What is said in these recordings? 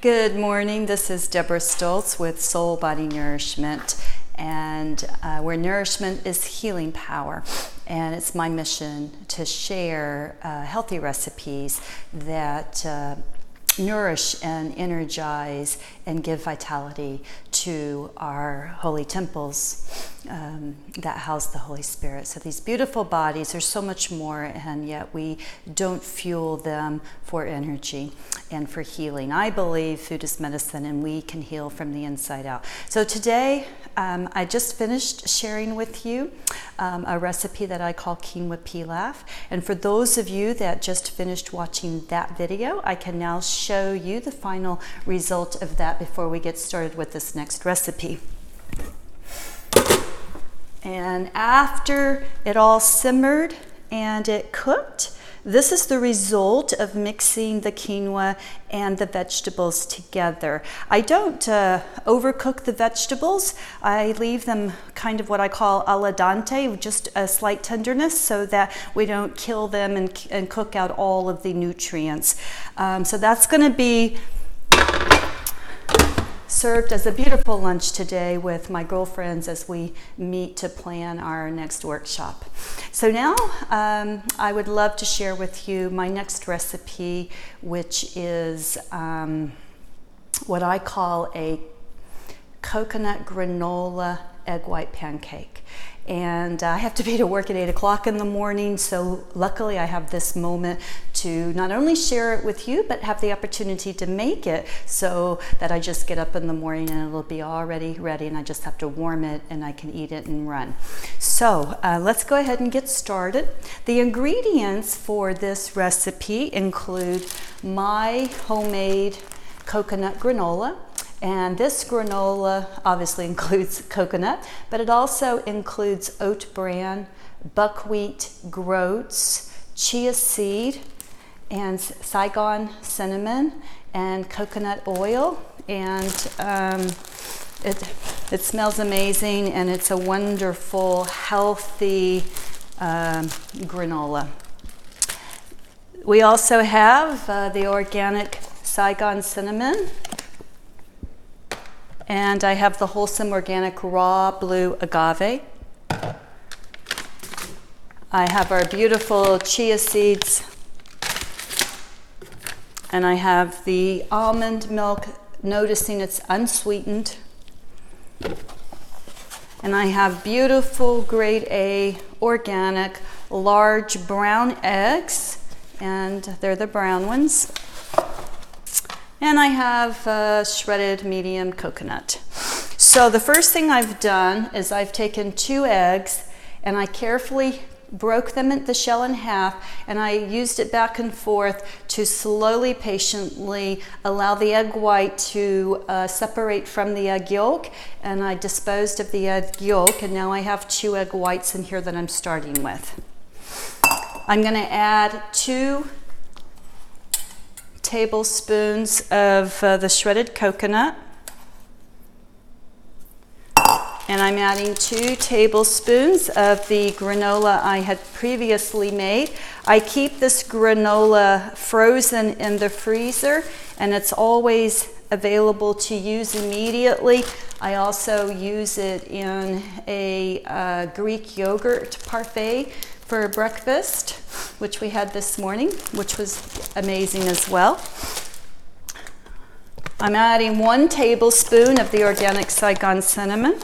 Good morning. This is Deborah Stoltz with Soul Body Nourishment, and where nourishment is healing power. And it's my mission to share healthy recipes that nourish and energize and give vitality to our holy temples that house the Holy Spirit. So these beautiful bodies, there's so much more, and yet we don't fuel them for energy and for healing. I believe food is medicine, and we can heal from the inside out. So today, I just finished sharing with you a recipe that I call quinoa pilaf. And for those of you that just finished watching that video, I can now show you the final result of that before we get started with this next recipe. And after it all simmered and it cooked, this is the result of mixing the quinoa and the vegetables together. I don't overcook the vegetables. I leave them kind of what I call al dente, just a slight tenderness, so that we don't kill them and cook out all of the nutrients. So that's going to be served as a beautiful lunch today with my girlfriends as we meet to plan our next workshop. So now I would love to share with you my next recipe, which is what I call a coconut granola egg white pancake. And I have to be to work at 8 o'clock in the morning, so luckily I have this moment to not only share it with you, but have the opportunity to make it so that I just get up in the morning and it'll be already ready, and I just have to warm it and I can eat it and run. So let's go ahead and get started. The ingredients for this recipe include my homemade coconut granola. And this granola obviously includes coconut, but it also includes oat bran, buckwheat groats, chia seed, and Saigon cinnamon, and coconut oil. And it smells amazing, and it's a wonderful, healthy granola. We also have the organic Saigon cinnamon. And I have the wholesome organic raw blue agave. I have our beautiful chia seeds. And I have the almond milk, noticing it's unsweetened. And I have beautiful grade A organic large brown eggs, and they're the brown ones. And I have shredded medium coconut. So the first thing I've done is I've taken 2 eggs and I carefully broke them the shell in half, and I used it back and forth to slowly, patiently allow the egg white to separate from the egg yolk. And I disposed of the egg yolk, and now I have 2 egg whites in here that I'm starting with. I'm going to add 2 tablespoons of the shredded coconut, and I'm adding 2 tablespoons of the granola I had previously made. I keep this granola frozen in the freezer, and it's always available to use immediately. I also use it in a Greek yogurt parfait for breakfast, which we had this morning, which was amazing as well. I'm adding 1 tablespoon of the organic Saigon cinnamon.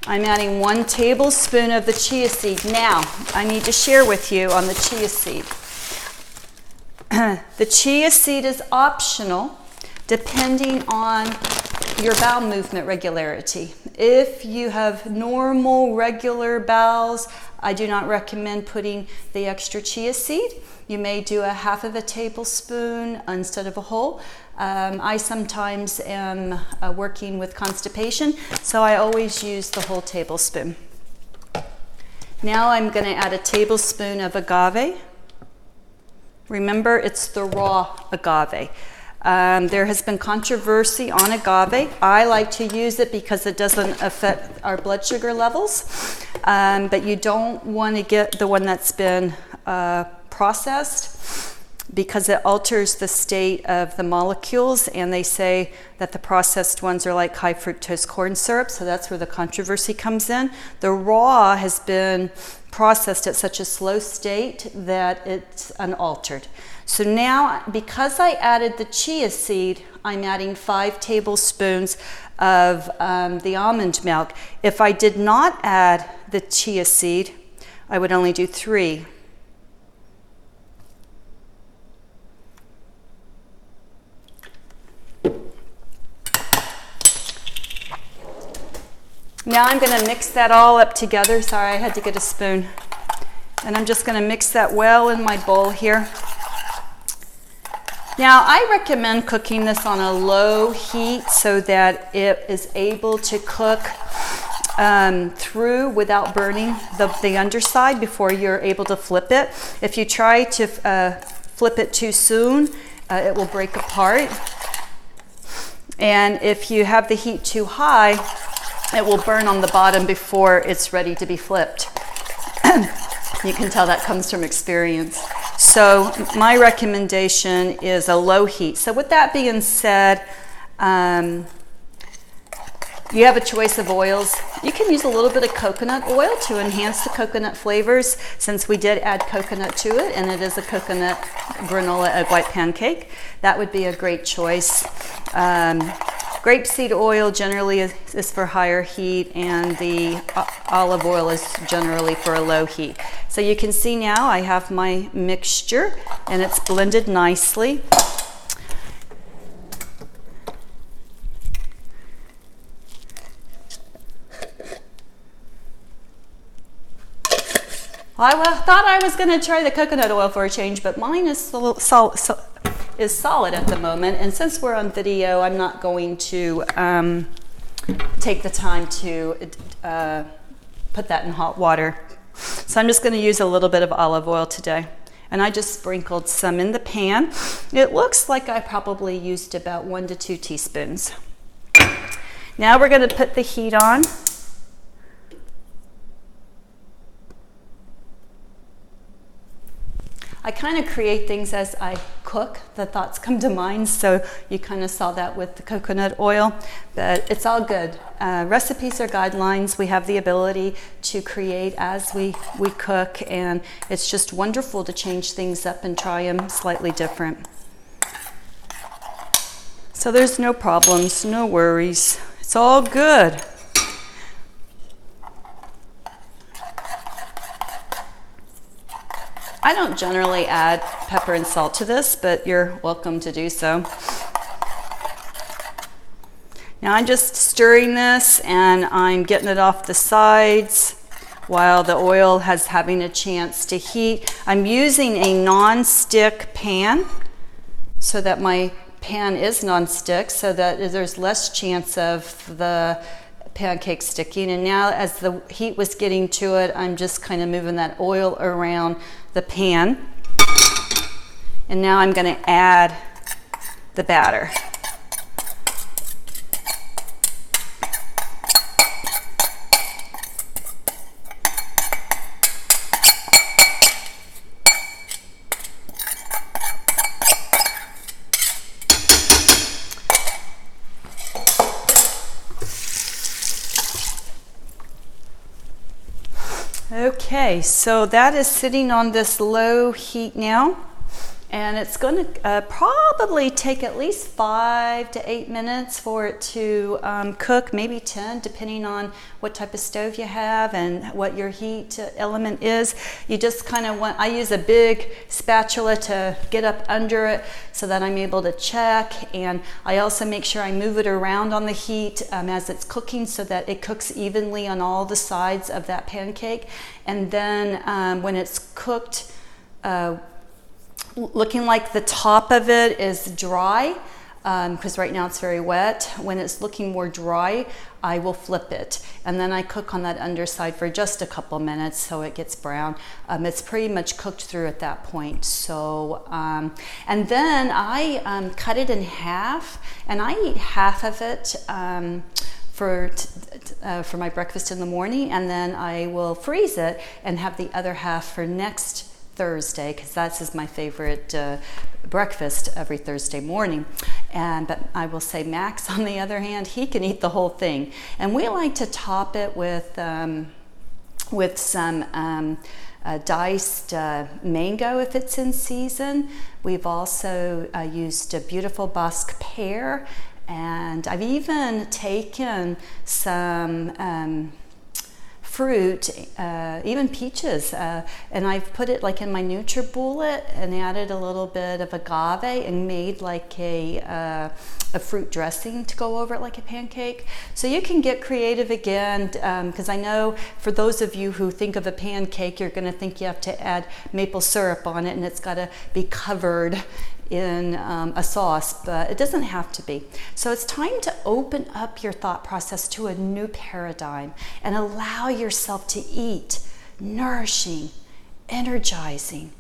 I'm adding 1 tablespoon of the chia seed. Now, I need to share with you on the chia seed. The chia seed is optional depending on your bowel movement regularity. If you have normal, regular bowels, I do not recommend putting the extra chia seed. You may do a half of a tablespoon instead of a whole. I sometimes am working with constipation, so I always use the whole tablespoon. Now I'm going to add a tablespoon of agave. Remember, it's the raw agave. There has been controversy on agave. I like to use it because it doesn't affect our blood sugar levels, but you don't want to get the one that's been processed because it alters the state of the molecules, and they say that the processed ones are like high fructose corn syrup, so that's where the controversy comes in. The raw has been processed at such a slow state that it's unaltered. So now, because I added the chia seed, I'm adding 5 tablespoons of the almond milk. If I did not add the chia seed, I would only do 3. Now I'm going to mix that all up together. Sorry, I had to get a spoon. And I'm just going to mix that well in my bowl here. Now, I recommend cooking this on a low heat so that it is able to cook through without burning the underside before you're able to flip it. If you try to flip it too soon, it will break apart. And if you have the heat too high, it will burn on the bottom before it's ready to be flipped. You can tell that comes from experience. So my recommendation is a low heat. So with that being said, you have a choice of oils. You can use a little bit of coconut oil to enhance the coconut flavors, since we did add coconut to it, and it is a coconut granola egg white pancake. That would be a great choice. Grapeseed oil generally is for higher heat, and the olive oil is generally for a low heat. So you can see now I have my mixture and it's blended nicely. Well, I thought I was going to try the coconut oil for a change, but mine is solid at the moment, and since we're on video, I'm not going to take the time to put that in hot water. So I'm just going to use a little bit of olive oil today, and I just sprinkled some in the pan. It looks like I probably used about 1 to 2 teaspoons. Now we're going to put the heat on. I kind of create things as I cook. The thoughts come to mind, so you kind of saw that with the coconut oil, but it's all good. Recipes are guidelines. We have the ability to create as we cook, and it's just wonderful to change things up and try them slightly different. So there's no problems, no worries. It's all good. I don't generally add pepper and salt to this, but you're welcome to do so. Now I'm just stirring this, and I'm getting it off the sides while the oil is having a chance to heat. I'm using a non-stick pan so that my pan is non-stick, so that there's less chance of the pancake sticking. And now as the heat was getting to it, I'm just kind of moving that oil around the pan, and now I'm going to add the batter. Okay, so that is sitting on this low heat now, and it's going to probably take at least 5 to 8 minutes for it to cook, maybe 10, depending on what type of stove you have and what your heat element is. You just kind of want, I use a big spatula to get up under it so that I'm able to check, and I also make sure I move it around on the heat as it's cooking so that it cooks evenly on all the sides of that pancake. And then when it's cooked, looking like the top of it is dry, because right now it's very wet. When it's looking more dry, I will flip it, and then I cook on that underside for just a couple minutes so it gets brown. It's pretty much cooked through at that point. So, and then I cut it in half, and I eat half of it for my breakfast in the morning, and then I will freeze it and have the other half for next Thursday, because that's my favorite breakfast every Thursday morning. But I will say Max, on the other hand, he can eat the whole thing, and we like to top it with some diced mango if it's in season. We've also used a beautiful Basque pear, and I've even taken some fruit, even peaches, and I've put it like in my NutriBullet and added a little bit of agave and made like a fruit dressing to go over it like a pancake. So you can get creative again, because I know for those of you who think of a pancake, you're going to think you have to add maple syrup on it and it's got to be covered in a sauce, but it doesn't have to be. So it's time to open up your thought process to a new paradigm and allow yourself to eat nourishing, energizing,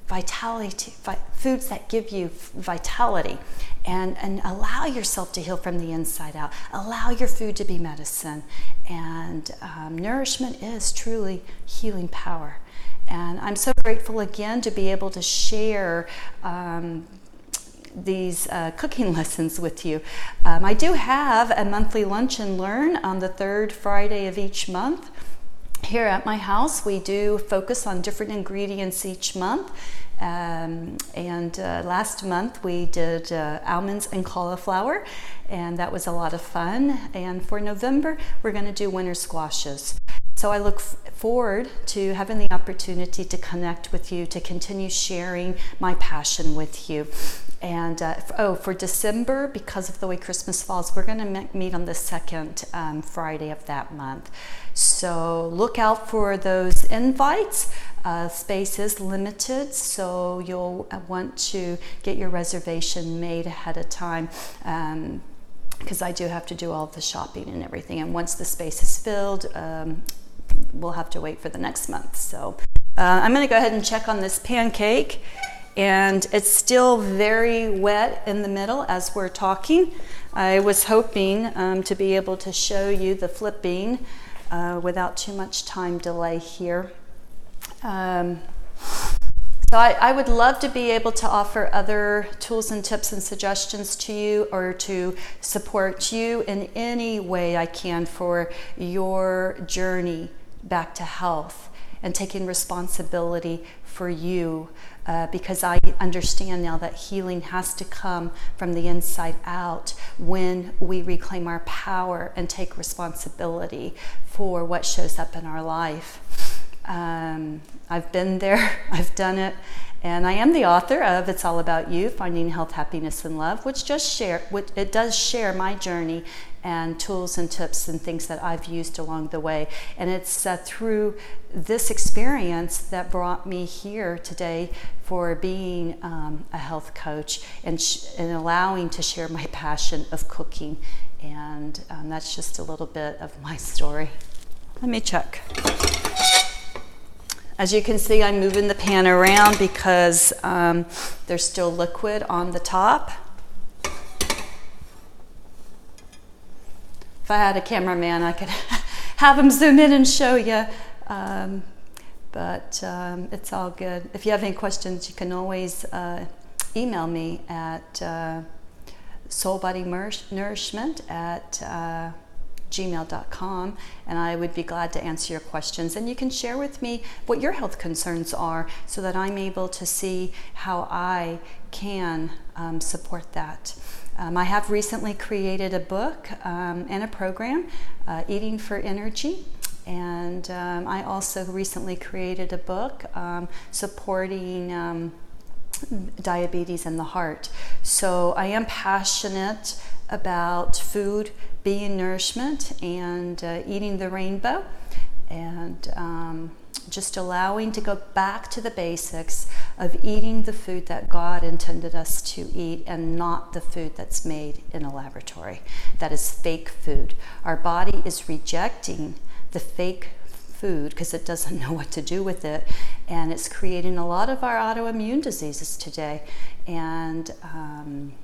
vitality, foods that give you vitality, and allow yourself to heal from the inside out. Allow your food to be medicine, and nourishment is truly healing power. And I'm so grateful again to be able to share these cooking lessons with you. I do have a monthly lunch and learn on the third Friday of each month. Here at my house, we do focus on different ingredients each month. Last month we did almonds and cauliflower, and that was a lot of fun. And for November, we're going to do winter squashes. So I look forward to having the opportunity to connect with you, to continue sharing my passion with you. And for December, because of the way Christmas falls, we're going to meet on the second Friday of that month. So look out for those invites. Space is limited, so you'll want to get your reservation made ahead of time, because I do have to do all the shopping and everything. And once the space is filled, we'll have to wait for the next month. So I'm going to go ahead and check on this pancake, and it's still very wet in the middle as we're talking. I was hoping to be able to show you the flipping without too much time delay here. So I would love to be able to offer other tools and tips and suggestions to you, or to support you in any way I can for your journey back to health and taking responsibility for you, because I understand now that healing has to come from the inside out when we reclaim our power and take responsibility for what shows up in our life. I've been there, I've done it, and I am the author of It's All About You, Finding Health, Happiness, and Love, which does share my journey and tools and tips and things that I've used along the way. And it's through this experience that brought me here today for being a health coach and allowing to share my passion of cooking. And that's just a little bit of my story. Let me check. As you can see, I'm moving the pan around because there's still liquid on the top. If I had a cameraman, I could have him zoom in and show you, but it's all good. If you have any questions, you can always email me at soulbodynourishment@gmail.com, and I would be glad to answer your questions. And you can share with me what your health concerns are so that I'm able to see how I can support that. I have recently created a book and a program, Eating for Energy. And I also recently created a book supporting diabetes and the heart. So I am passionate about food being nourishment and eating the rainbow, and just allowing to go back to the basics of eating the food that God intended us to eat and not the food that's made in a laboratory. That is fake food. Our body is rejecting the fake food because it doesn't know what to do with it, and it's creating a lot of our autoimmune diseases today. And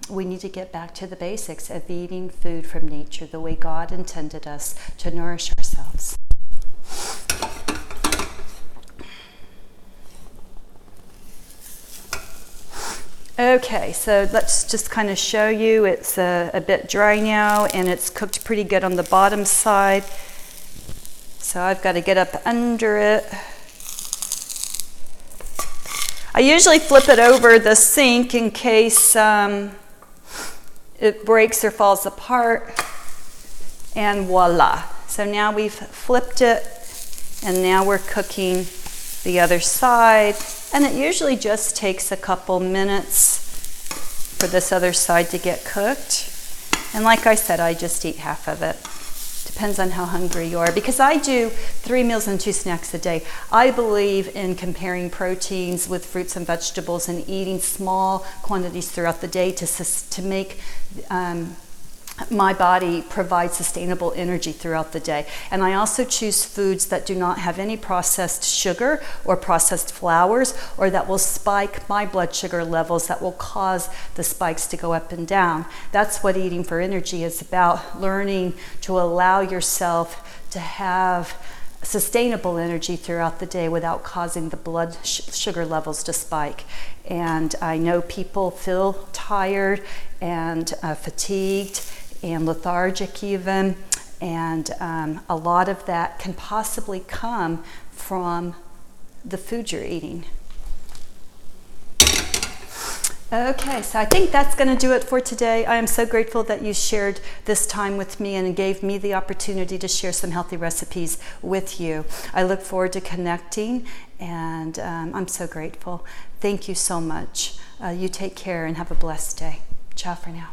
we need to get back to the basics of eating food from nature the way God intended us to nourish ourselves. Okay, so let's just kind of show you. It's a bit dry now, and it's cooked pretty good on the bottom side. So I've got to get up under it. I usually flip it over the sink in case it breaks or falls apart. And voila. So now we've flipped it, and now we're cooking the other side. And it usually just takes a couple minutes for this other side to get cooked. And like I said, I just eat half of it. Depends on how hungry you are. Because I do 3 meals and 2 snacks a day. I believe in comparing proteins with fruits and vegetables and eating small quantities throughout the day to make my body provide sustainable energy throughout the day. And I also choose foods that do not have any processed sugar or processed flours, or that will spike my blood sugar levels, that will cause the spikes to go up and down. That's what eating for energy is about, learning to allow yourself to have sustainable energy throughout the day without causing the blood sugar levels to spike. And I know people feel tired and fatigued and lethargic even, and a lot of that can possibly come from the food you're eating. Okay, so I think that's going to do it for today. I am so grateful that you shared this time with me and gave me the opportunity to share some healthy recipes with you. I look forward to connecting, and I'm so grateful. Thank you so much. You take care and have a blessed day. Ciao for now.